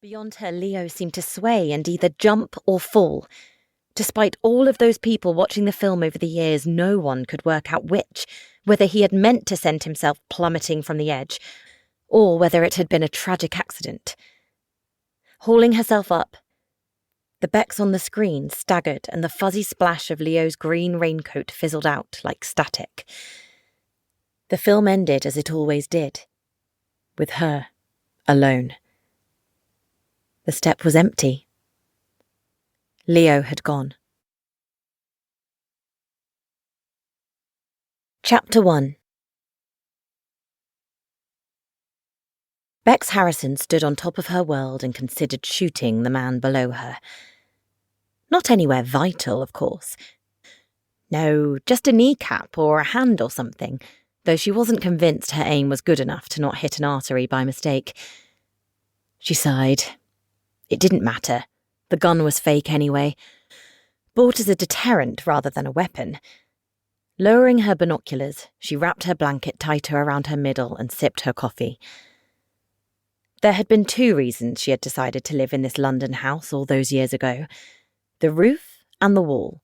Beyond her, Leo seemed to sway and either jump or fall. Despite all of those people watching the film over the years, no one could work out which, whether he had meant to send himself plummeting from the edge, or whether it had been a tragic accident. Hauling herself up, the becks on the screen staggered and the fuzzy splash of Leo's green raincoat fizzled out like static. The film ended as it always did, with her, alone. The step was empty. Leo had gone. Chapter 1. Bex Harrison stood on top of her world and considered shooting the man below her. Not anywhere vital, of course. No, just a kneecap or a hand or something, though she wasn't convinced her aim was good enough to not hit an artery by mistake. She sighed. It didn't matter. The gun was fake anyway. Bought as a deterrent rather than a weapon. Lowering her binoculars, she wrapped her blanket tighter around her middle and sipped her coffee. There had been 2 reasons she had decided to live in this London house all those years ago: the roof and the wall.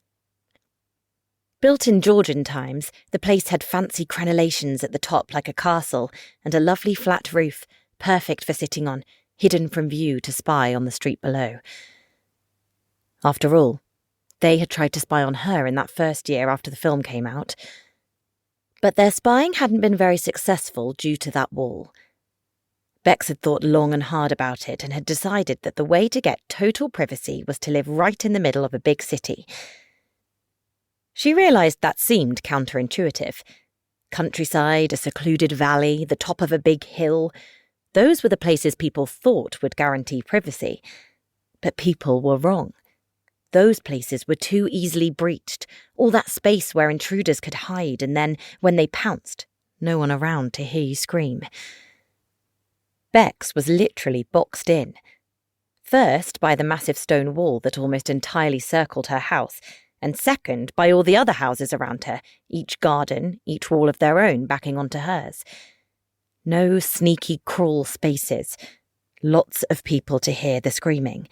Built in Georgian times, the place had fancy crenellations at the top like a castle and a lovely flat roof, perfect for sitting on, hidden from view to spy on the street below. After all, they had tried to spy on her in that first year after the film came out. But their spying hadn't been very successful due to that wall. Bex had thought long and hard about it and had decided that the way to get total privacy was to live right in the middle of a big city. She realised that seemed counterintuitive. Countryside, a secluded valley, the top of a big hill — those were the places people thought would guarantee privacy. But people were wrong. Those places were too easily breached, all that space where intruders could hide, and then, when they pounced, no one around to hear you scream. Bex was literally boxed in. First, by the massive stone wall that almost entirely circled her house, and second, by all the other houses around her, each garden, each wall of their own backing onto hers. No sneaky crawl spaces. Lots of people to hear the screaming.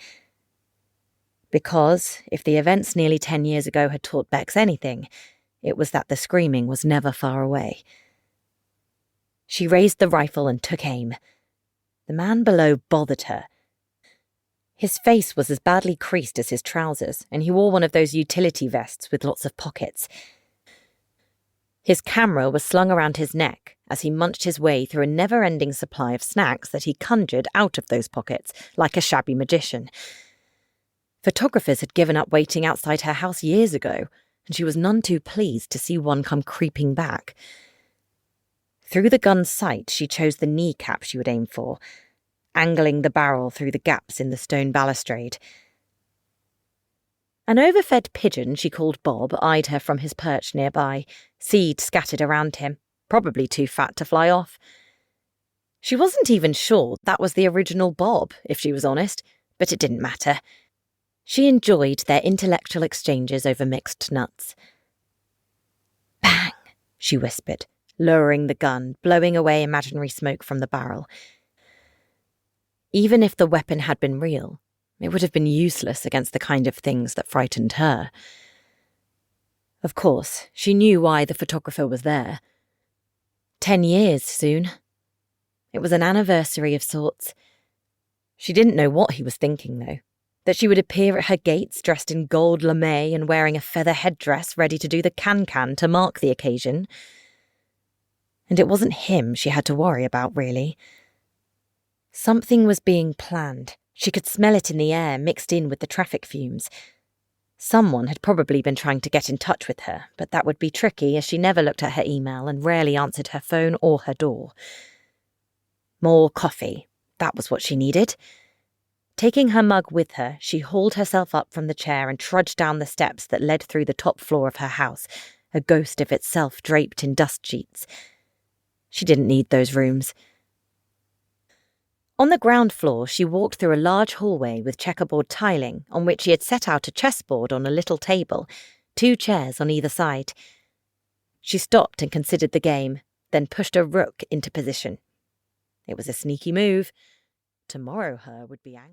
Because, if the events nearly 10 years ago had taught Bex anything, it was that the screaming was never far away. She raised the rifle and took aim. The man below bothered her. His face was as badly creased as his trousers, and he wore one of those utility vests with lots of pockets. His camera was slung around his neck as he munched his way through a never-ending supply of snacks that he conjured out of those pockets like a shabby magician. Photographers had given up waiting outside her house years ago, and she was none too pleased to see one come creeping back. Through the gun's sight, she chose the kneecap she would aim for, angling the barrel through the gaps in the stone balustrade. An overfed pigeon she called Bob eyed her from his perch nearby, seed scattered around him, probably too fat to fly off. She wasn't even sure that was the original Bob, if she was honest, but it didn't matter. She enjoyed their intellectual exchanges over mixed nuts. "Bang," she whispered, lowering the gun, blowing away imaginary smoke from the barrel. Even if the weapon had been real, it would have been useless against the kind of things that frightened her. Of course, she knew why the photographer was there. 10 years soon. It was an anniversary of sorts. She didn't know what he was thinking, though. That she would appear at her gates dressed in gold lame and wearing a feather headdress ready to do the can-can to mark the occasion. And it wasn't him she had to worry about, really. Something was being planned. She could smell it in the air, mixed in with the traffic fumes. Someone had probably been trying to get in touch with her, but that would be tricky as she never looked at her email and rarely answered her phone or her door. More coffee. That was what she needed. Taking her mug with her, she hauled herself up from the chair and trudged down the steps that led through the top floor of her house, a ghost of itself draped in dust sheets. She didn't need those rooms. On the ground floor, she walked through a large hallway with checkerboard tiling on which she had set out a chessboard on a little table, 2 chairs on either side. She stopped and considered the game, then pushed a rook into position. It was a sneaky move. Tomorrow her would be angry.